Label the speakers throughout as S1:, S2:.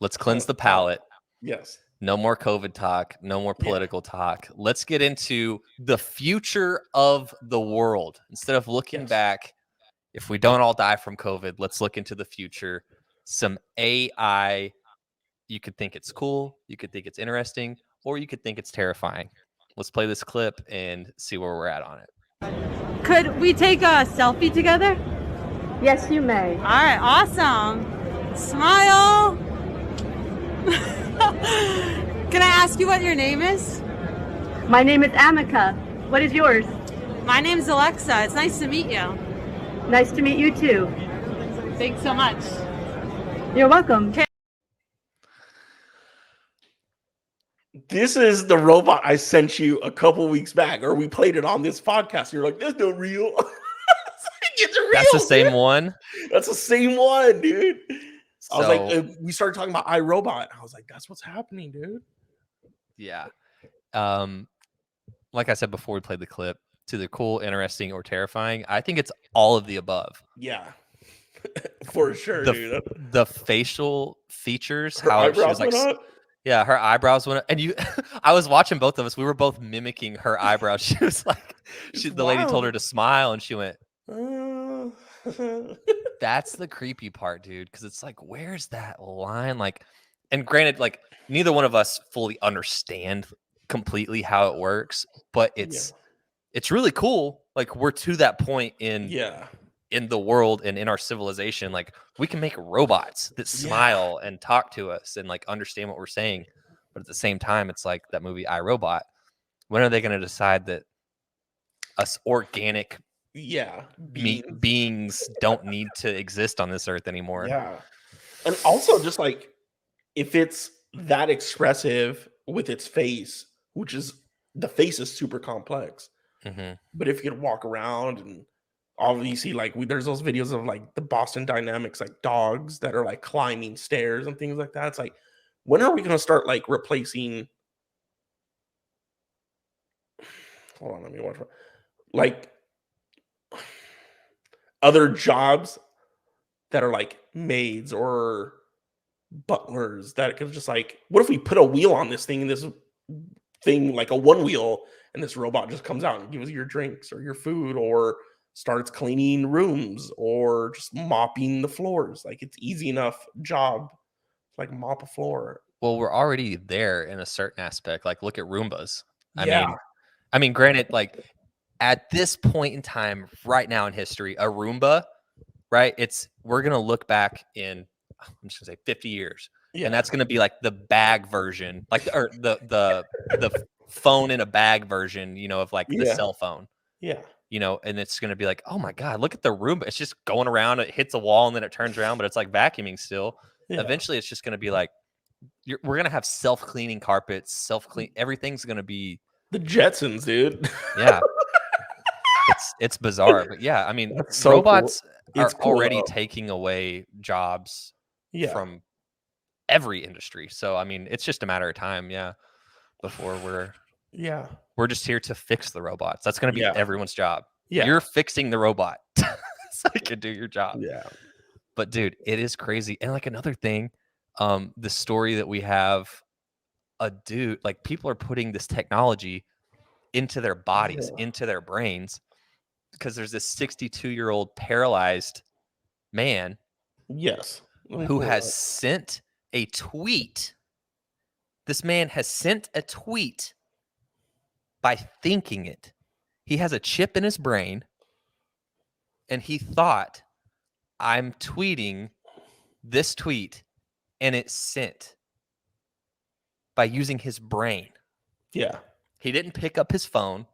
S1: Let's cleanse the palate.
S2: Yes.
S1: No more COVID talk. No more
S2: Yeah.
S1: political talk. Let's get into the future of the world. Instead of looking
S2: Yes.
S1: back, if we don't all die from COVID, let's look into the future. Some AI. You could think it's cool. You could think it's interesting, or you could think it's terrifying. Let's play this clip and see where we're at on it.
S3: Could we take a selfie together?
S4: Yes, you may.
S3: All right, awesome. Smile. Can I ask you what your name is?
S4: My name is Amika. What is yours?
S3: My name's Alexa. It's nice to meet you.
S4: Nice to meet you too.
S3: Thanks so much.
S4: You're welcome.
S2: This is the robot I sent you a couple weeks back, or we played it on this podcast. You're like, "That's not real." It's real.
S1: That's the same one.
S2: That's the same one, dude.
S1: So,
S2: I was like, we started talking about iRobot. I was like, that's what's happening, dude.
S1: Yeah. Like I said before we played the clip, to the cool, interesting, or terrifying, I think it's all of the above.
S2: Yeah. For sure, dude.
S1: The facial features,
S2: Her
S1: how she
S2: eyebrows
S1: was like,
S2: went up.
S1: yeah, her eyebrows went up. And you, I was watching both of us. We were both mimicking her eyebrows. She was like, the lady told her to smile, and she went. That's the creepy part, dude, because it's like, where's that line? Like, and granted, like, neither one of us fully understand completely how it works, but it's really cool. Like, we're to that point in the world and in our civilization. Like, we can make robots that smile and talk to us and like understand what we're saying, but at the same time, it's like that movie iRobot. When are they going to decide that us organic beings don't need to exist on this earth anymore?
S2: Yeah. And also, just like, if it's that expressive with its face, which is, the face is super complex, but if you could walk around and obviously, like, there's those videos of like the Boston Dynamics, like dogs that are like climbing stairs and things like that. It's like, when are we going to start like replacing, hold on, let me watch, like, other jobs that are like maids or butlers that could just like, what if we put a wheel on this thing, like a one wheel, and this robot just comes out and gives you your drinks or your food, or starts cleaning rooms, or just mopping the floors. Like, it's easy enough job to like mop a floor.
S1: Well, we're already there in a certain aspect. Like, look at Roombas. I mean, granted, like, at this point in time, right now in history, a Roomba, right? We're gonna look back in, I'm just gonna say 50 years, and that's gonna be like the bag version, like the phone in a bag version, of like the cell phone.
S2: Yeah.
S1: And it's gonna be like, oh my God, look at the Roomba. It's just going around. It hits a wall and then it turns around, but it's like vacuuming still. Yeah. Eventually, it's just gonna be like, we're gonna have self-cleaning carpets, self-clean. Everything's gonna be
S2: the Jetsons, dude.
S1: Yeah. It's bizarre, but yeah, I mean, robots are already taking away jobs from every industry. So I mean, it's just a matter of time, before we're just here to fix the robots. That's going to be everyone's job. Yeah, you're fixing the robot so you can do your job.
S2: Yeah,
S1: but dude, it is crazy. And like another thing, the story that we have, like people are putting this technology into their bodies, into their brains. Because there's this 62-year-old paralyzed man who has sent a tweet. This man has sent a tweet by thinking it. He has a chip in his brain, and he thought, I'm tweeting this tweet, and it's sent by using his brain.
S2: Yeah.
S1: He didn't pick up his phone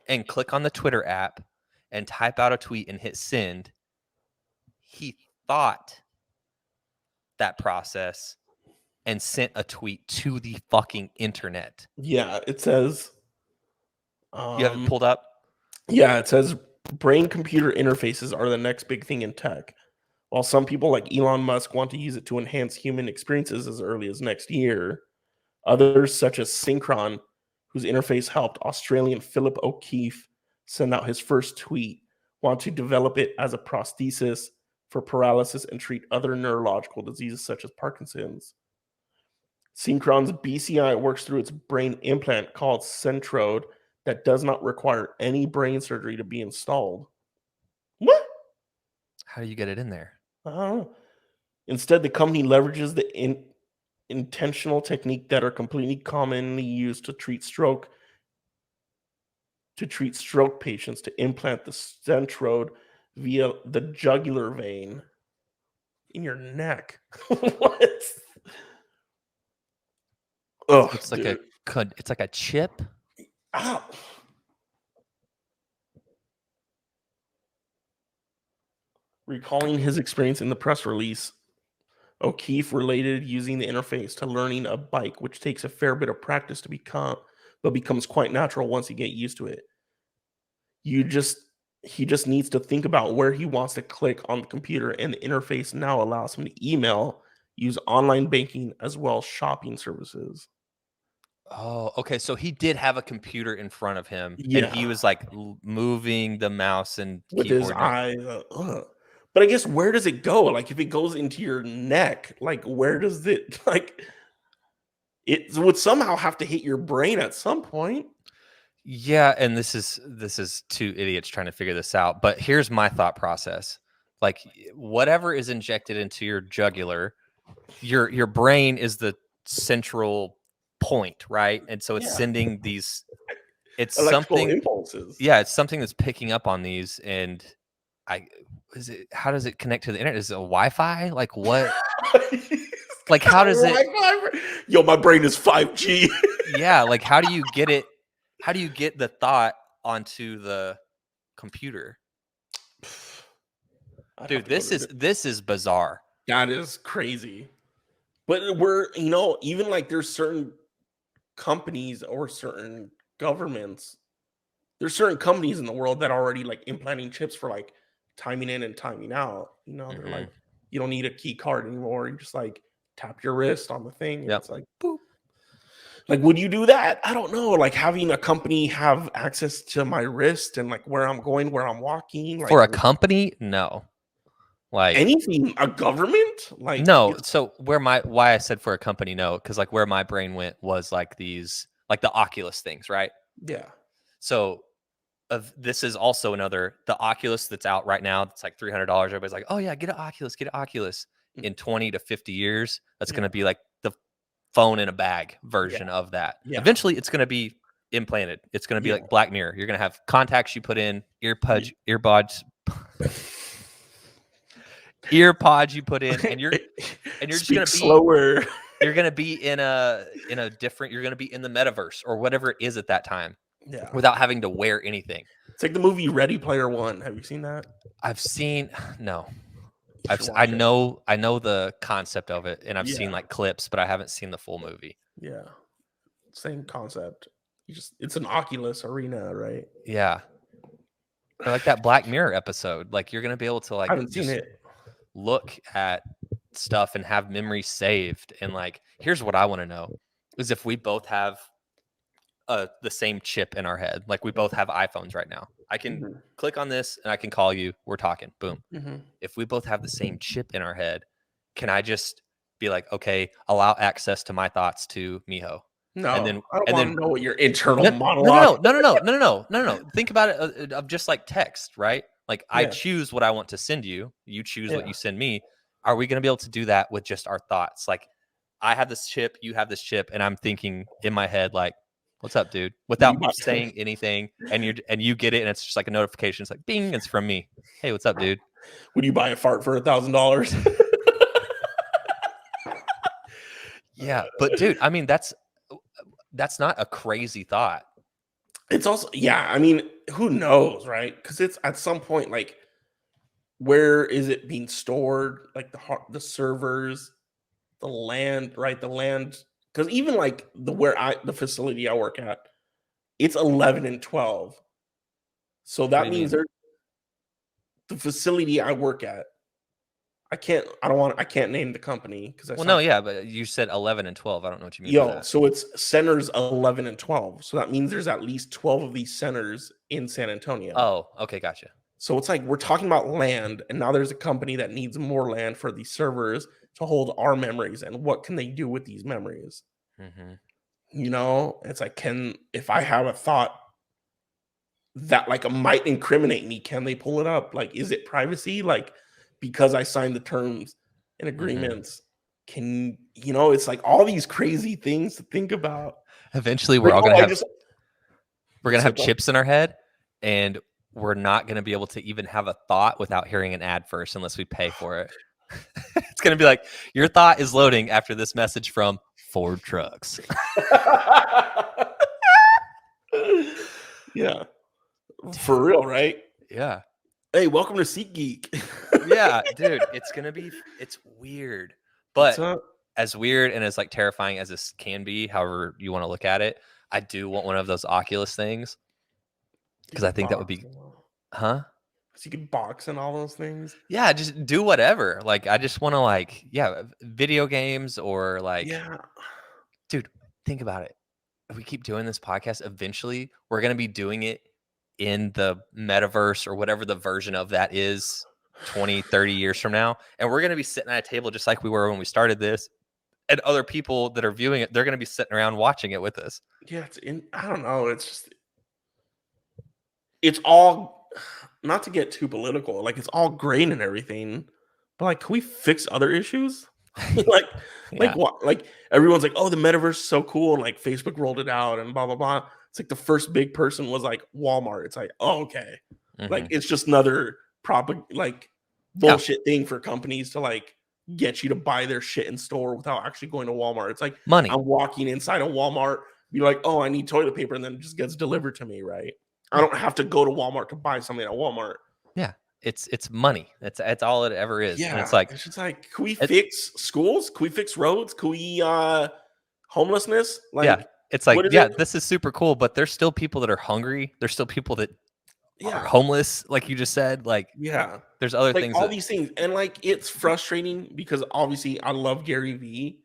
S1: and click on the Twitter app and type out a tweet and hit send. He thought that process and sent a tweet to the fucking internet.
S2: Yeah, it says...
S1: you have it pulled up?
S2: Yeah, it says brain-computer interfaces are the next big thing in tech. While some people like Elon Musk want to use it to enhance human experiences as early as next year, others such as Synchron, whose interface helped Australian Philip O'Keefe send out his first tweet, want to develop it as a prosthesis for paralysis and treat other neurological diseases such as Parkinson's. Synchron's BCI works through its brain implant called Centrode that does not require any brain surgery to be installed. What?
S1: How do you get it in there?
S2: I don't know. Instead, the company leverages the intentional technique that are completely commonly used to treat stroke patients to implant the Centrode via the jugular vein in your neck. What? Oh,
S1: It's like
S2: dude.
S1: it's like a chip.
S2: Ow. Recalling his experience in the press release, O'Keefe related using the interface to learning a bike, which takes a fair bit of practice to become, but becomes quite natural once you get used to it. He just needs to think about where he wants to click on the computer, and the interface now allows him to email, use online banking, as well as shopping services.
S1: Oh, okay. So he did have a computer in front of him, and he
S2: Yeah,
S1: was like moving the mouse and
S2: with his
S1: keyboard.
S2: eyes. But I guess where does it go? Like if it goes into your neck, like where does it like? It would somehow have to hit your brain at some point.
S1: Yeah, and this is two idiots trying to figure this out. But here's my thought process: like whatever is injected into your jugular, your brain is the central point, right? And so it's
S2: Yeah,
S1: sending these. It's
S2: electrical
S1: something.
S2: impulses.
S1: Yeah, it's something that's picking up on these, and I is it. How does it connect to the internet? Is it a Wi-Fi? Like what? Like how does it?
S2: Yo, my brain is 5G.
S1: Yeah, like how do you get it? How do you get the thought onto the computer? Dude, this is bizarre.
S2: That is crazy. But even like there's certain companies or certain governments, there's certain companies in the world that are already like implanting chips for like timing in and timing out. They're like, you don't need a key card anymore. You just like tap your wrist on the thing. And It's like, boop. Like, would you do that? I don't know. Like having a company have access to my wrist and like where I'm going, where I'm walking. Like,
S1: For a company, no. Like
S2: anything, a government? Like
S1: no. So why I said for a company, no, because like where my brain went was like these like the Oculus things, right?
S2: Yeah.
S1: So this is also the Oculus that's out right now. It's like $300. Everybody's like, oh yeah, get an Oculus, get an Oculus. In 20 to 50 years, that's going to be like the phone in a bag version of that.
S2: Yeah.
S1: Eventually, it's going to be implanted. It's going to be like Black Mirror. You're going to have contacts you put in, earpods you put in, and you're just going to be
S2: slower.
S1: You're going to be in a different. You're going to be in the metaverse or whatever it is at that time.
S2: Yeah.
S1: Without having to wear anything.
S2: It's like the movie Ready Player One. Have you seen that?
S1: I've seen no. I know the concept of it, and I've seen like clips, but I haven't seen the full movie.
S2: Yeah, same concept. It's an Oculus arena, right?
S1: Yeah, or like that Black Mirror episode. Like you're gonna be able to like
S2: I haven't seen it.
S1: Look at stuff and have memories saved. And like, here's what I want to know: is if we both have the same chip in our head. Like we both have iPhones right now. I can click on this and I can call you. We're talking. Boom. If we both have the same chip in our head, can I just be like, okay, allow access to my thoughts to Mijo?
S2: No,
S1: and then
S2: I don't want to know what your internal monologue.
S1: No. Think about it of just like text, right? Like I choose what I want to send you. You choose what you send me. Are we going to be able to do that with just our thoughts? Like I have this chip, you have this chip, and I'm thinking in my head like, what's up, dude? Without saying anything, and you get it, and it's just like a notification. It's like, bing, it's from me. Hey, what's up, dude?
S2: Would you buy a fart for $1,000?
S1: Yeah, but dude, I mean, that's not a crazy thought.
S2: It's also, I mean, who knows, right? Because it's at some point, like, where is it being stored? Like the servers, the land, right? The land. Because even like the facility I work at, it's 11 and 12. So that means the facility I work at. I can't name the company because
S1: but you said 11 and 12. I don't know what you mean. By that.
S2: So it's centers 11 and 12. So that means there's at least 12 of these centers in San Antonio.
S1: Oh, okay, gotcha.
S2: So it's like we're talking about land, and now there's a company that needs more land for these servers to hold our memories, and what can they do with these memories?
S1: Mhm.
S2: You know, it's like, if I have a thought that like might incriminate me, can they pull it up? Like, is it privacy? Like, because I signed the terms and
S1: Mhm.
S2: agreements, it's like all these crazy things to think about.
S1: Eventually,
S2: Like,
S1: we're all
S2: oh,
S1: gonna
S2: I
S1: have
S2: just
S1: have
S2: go.
S1: chips in our head, and we're not gonna be able to even have a thought without hearing an ad first unless we pay for it. It's gonna be like, your thought is loading after this message from Ford Trucks.
S2: Yeah, for real, right?
S1: Yeah.
S2: Hey, welcome to SeatGeek.
S1: Yeah, dude, it's weird.
S2: What's
S1: But
S2: up?
S1: as weird and as like terrifying as this can be, however you want to look at it, I do want one of those Oculus things
S2: You
S1: because I
S2: could
S1: think that would
S2: box
S1: be,
S2: and all.
S1: huh?
S2: So you could box and all those things.
S1: Yeah, just do whatever. Like, I just want to like, yeah, video games or like,
S2: Yeah,
S1: dude, think about it. If we keep doing this podcast, eventually we're going to be doing it in the metaverse or whatever the version of that is 20, 30 years from now. And we're going to be sitting at a table just like we were when we started this. And other people that are viewing it, they're going to be sitting around watching it with us.
S2: yeah. I don't know. It's all, not to get too political. Like, it's all great and everything, but like, can we fix other issues? like,
S1: Yeah.
S2: what? Like, everyone's like, oh, the metaverse is so cool, and like Facebook rolled it out, and blah blah blah. It's like the first big person was like Walmart. It's like, oh, okay, like
S1: Mhm.
S2: it's just another like
S1: Yeah.
S2: bullshit thing for companies to like get you to buy their shit in store without actually going to Walmart. It's like
S1: Money.
S2: I'm walking inside a Walmart, be like, oh, I need toilet paper, and then it just gets delivered to me, right? I don't have to go to Walmart to buy something at Walmart.
S1: Yeah. It's money. It's all it ever is. And it's
S2: Yeah,
S1: like,
S2: it's just like, can we
S1: it,
S2: fix schools? Can we fix roads? Can we homelessness?
S1: yeah,
S2: Like,
S1: it's like,
S2: what is
S1: yeah,
S2: it?
S1: this is super cool, but there's still people that are hungry. There's still people that are
S2: Yeah,
S1: homeless, like you just said. Like,
S2: yeah.
S1: there's other
S2: Like
S1: things
S2: all
S1: that,
S2: these things, and like it's frustrating because obviously I love Gary Vee,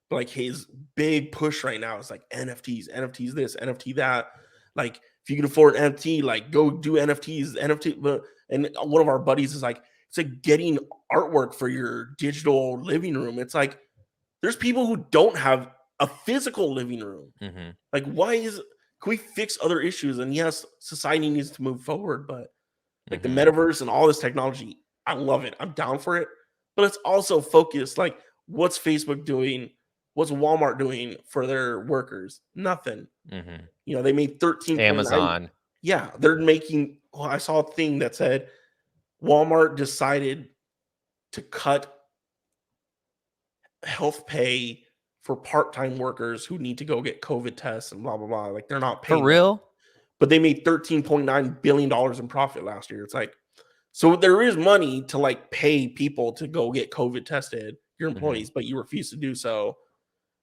S2: but like his big push right now is like NFTs this, NFT that. Like, if you can afford NFT, like go do NFTs, NFT. And one of our buddies is like, it's like getting artwork for your digital living room. It's like there's people who don't have a physical living room.
S1: Mhm.
S2: Like, can we fix other issues? And yes, society needs to move forward, but like the
S1: Mhm.
S2: metaverse and all this technology, I love it. I'm down for it. But it's also focused. Like, what's Facebook doing? What's Walmart doing for their workers? Nothing.
S1: Mhm.
S2: They made 13.9.
S1: Amazon.
S2: Yeah, they're making. Well, I saw a thing that said Walmart decided to cut health pay for part-time workers who need to go get COVID tests and blah blah blah. Like, they're not
S1: For
S2: paying them.
S1: real?
S2: But they made $13.9 billion in profit last year. It's like, so there is money to like pay people to go get COVID tested, your employees, but you refuse to do so.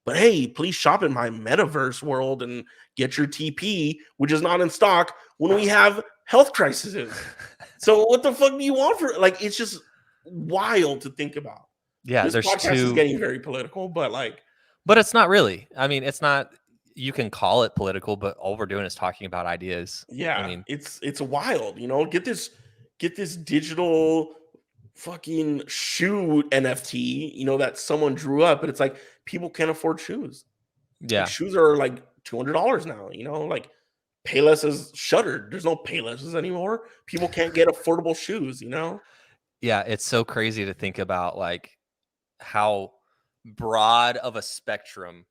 S2: But hey, please shop in my metaverse world and get your TP, which is not in stock when we have health crises. So what the fuck do you want for, like, it's just wild to think about.
S1: Yeah,
S2: This
S1: there's
S2: podcast is
S1: two,
S2: getting very political, but like,
S1: but it's not really. I mean, it's not, you can call it political, but all we're doing is talking about ideas. I
S2: yeah,
S1: mean,
S2: it's wild, get this digital fucking shoe NFT, that someone drew up, but it's like people can't afford shoes. Like,
S1: yeah.
S2: shoes are like $200 now, like Payless is shuttered. There's no Paylesses anymore. People can't get affordable shoes.
S1: Yeah, it's so crazy to think about like how broad of a spectrum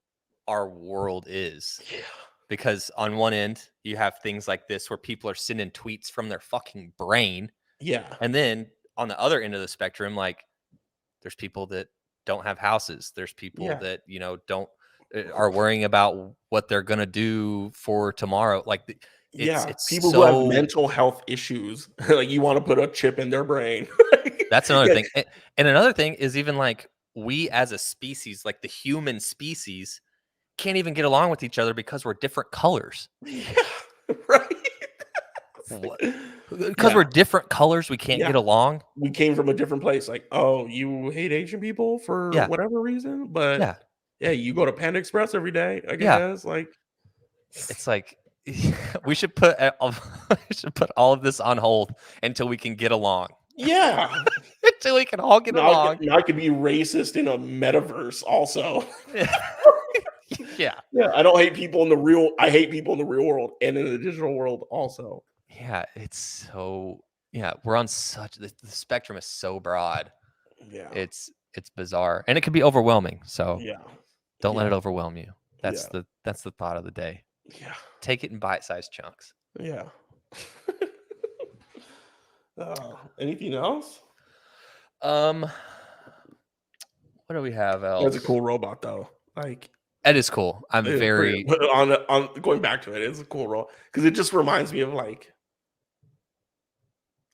S1: our world is.
S2: Yeah.
S1: Because on one end, you have things like this where people are sending tweets from their fucking brain.
S2: Yeah.
S1: And then on the other end of the spectrum, like there's people that don't have houses. There's people
S2: Yeah.
S1: that, don't are worrying about what they're going to do for tomorrow. Like
S2: Yeah.
S1: it's
S2: People who have
S1: so,
S2: mental health issues, like you want to put a chip in their brain.
S1: that's another
S2: Yeah.
S1: thing. And another thing is even like we as a species, like the human species, can't even get along with each other because we're different colors.
S2: Yeah. Right.
S1: Because we're different colors, we can't
S2: Yeah.
S1: get along.
S2: We came from a different place. Like, oh, you hate Asian people for
S1: Yeah.
S2: whatever reason, but
S1: Yeah.
S2: yeah, you go to Panda Express every day, I
S1: Yeah.
S2: guess. Like,
S1: It's like we should put all of this on hold until we can get along.
S2: Yeah.
S1: until we can all get along.
S2: Now I could be racist in a metaverse also.
S1: Yeah.
S2: Yeah, I don't hate people in the real. I hate people in the real world and in the digital world also.
S1: Yeah, it's so. Yeah, we're on such the spectrum is so broad.
S2: Yeah,
S1: It's bizarre, and it can be overwhelming. So
S2: yeah,
S1: don't let
S2: yeah,
S1: it overwhelm you. That's
S2: yeah,
S1: the thought of the day.
S2: yeah,
S1: Take it in bite-sized chunks.
S2: yeah. Anything else?
S1: What do we have else?
S2: That's a cool robot though. Like
S1: That is cool. I'm
S2: it's
S1: very
S2: pretty- on going back to it. It's a cool role because it just reminds me of like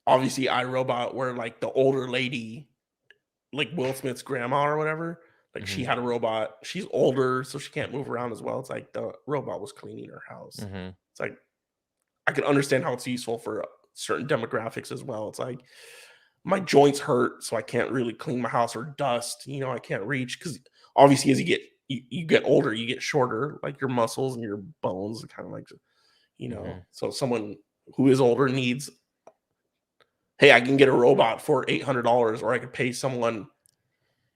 S2: obviously iRobot, where like the older lady, like Will Smith's grandma or whatever, like she
S1: Mhm.
S2: had a robot. She's older, so she can't move around as well. It's like the robot was cleaning her house.
S1: Mhm.
S2: It's like I can understand how it's useful for certain demographics as well. It's like my joints hurt, so I can't really clean my house, or dust. I can't reach because obviously as you get older, you get shorter, like your muscles and your bones, kind of like
S1: Mhm.
S2: So someone who is older needs. Hey, I can get a robot for $800, or I could pay someone,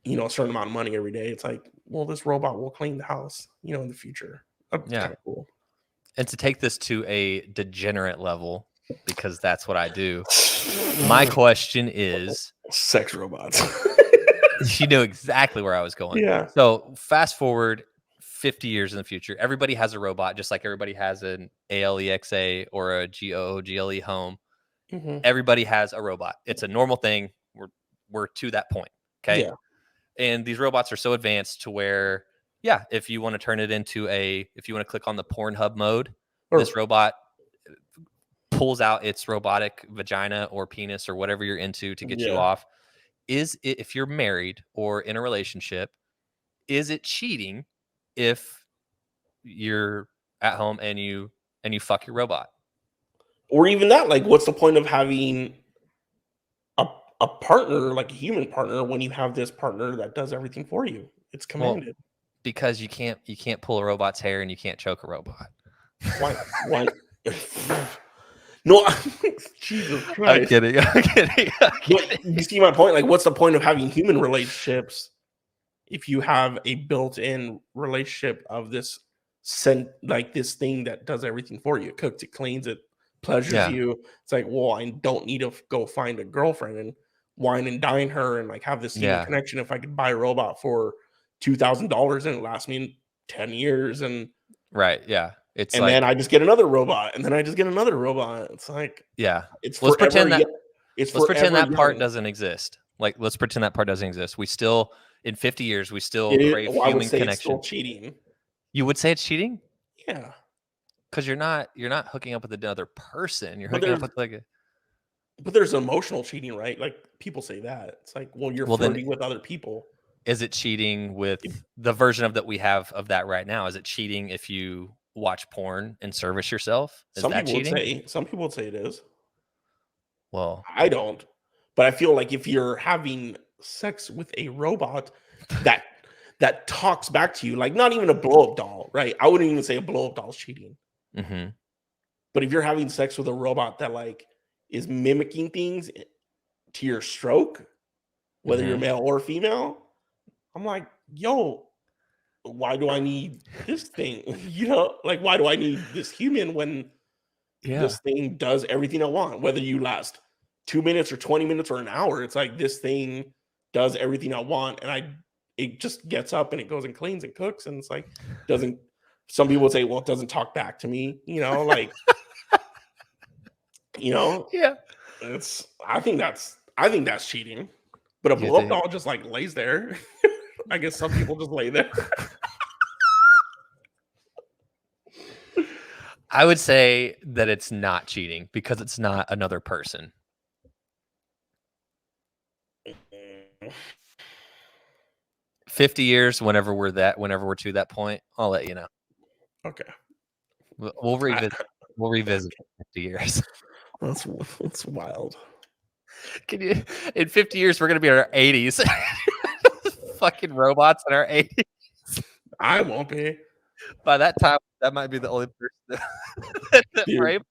S2: a certain amount of money every day. It's like, well, this robot will clean the house, in the future. That's
S1: Yeah.
S2: kind of cool.
S1: And to take this to a degenerate level, because that's what I do. My question is,
S2: Sex robots.
S1: you know exactly where I was going.
S2: Yeah.
S1: So fast forward 50 years in the future, everybody has a robot, just like everybody has an ALEXA or a GOOGLE home.
S2: Mhm.
S1: Everybody has a robot. It's a normal thing. We're to that point. Okay.
S2: Yeah.
S1: And these robots are so advanced to where, yeah, if you want to turn it into if you want to click on the Pornhub mode, this robot pulls out its robotic vagina or penis or whatever you're into to get you
S2: Yeah.
S1: off. If you're married or in a relationship, is it cheating if you're at home and you fuck your robot?
S2: Or even that, like, what's the point of having a partner, like a human partner, when you have this partner that does everything for you? It's
S1: Well,
S2: commanded.
S1: because you can't pull a robot's hair and you can't choke a robot.
S2: Why? No, Jesus
S1: I'm
S2: Christ.
S1: kidding. I'm kidding.
S2: But you see my point? Like, what's the point of having human relationships if you have a built-in relationship of this this thing that does everything for you? It cooks, it cleans, it pleasures
S1: Yeah.
S2: you. It's like, well, I don't need to go find a girlfriend and wine and dine her and like have this human
S1: Yeah.
S2: connection if I could buy a robot for $2,000 and it lasts me 10 years and
S1: Right. Yeah. It's
S2: and
S1: like,
S2: then I just get another robot, and then I just get another robot. It's like
S1: yeah.
S2: it's
S1: Let's
S2: forever.
S1: pretend that
S2: It's
S1: let's pretend
S2: forever
S1: that part
S2: young.
S1: doesn't exist. Like, let's pretend that part doesn't exist. We still, in 50 years, we still
S2: It is,
S1: crave
S2: well, I would
S1: human
S2: say it's
S1: connection.
S2: still cheating.
S1: You would say it's cheating?
S2: Yeah,
S1: Because you're not hooking up with another person. You're
S2: But
S1: hooking up
S2: there's-
S1: with like a,
S2: but there's emotional cheating, right? Like people say that it's like, well, you're
S1: Well, then-
S2: flirting with other people.
S1: is it cheating with the version of that we have of that right now? Is it cheating if you watch porn and service yourself? Is
S2: Some
S1: that
S2: people
S1: cheating?
S2: would say it is.
S1: Well,
S2: I don't, but I feel like if you're having sex with a robot that talks back to you, like not even a blow up doll, right? I wouldn't even say a blow up doll is cheating.
S1: mhm.
S2: But if you're having sex with a robot that like is mimicking things to your stroke, whether you're
S1: Mhm.
S2: male or female, I'm like, yo, why do I need this thing? Like why do I need this human when
S1: Yeah.
S2: this thing does everything I want? Whether you last 2 minutes or 20 minutes or an hour, it's like this thing does everything I want, and it just gets up and it goes and cleans and cooks, and it's like doesn't. Some people would say, well, it doesn't talk back to me, like.
S1: Yeah.
S2: I think that's cheating. But a
S1: You
S2: blow up
S1: think?
S2: doll just like lays there. I guess some people just lay there.
S1: I would say that it's not cheating because it's not another person. 50 years, whenever we're to that point, I'll let you know.
S2: Okay.
S1: We'll revisit. We'll revisit in 50 years.
S2: That's wild.
S1: Can you? In 50 years, we're gonna be in our 80s. Fucking robots in our 80s.
S2: I won't be.
S1: By that time, that might be the only person that
S2: Dude,
S1: we're able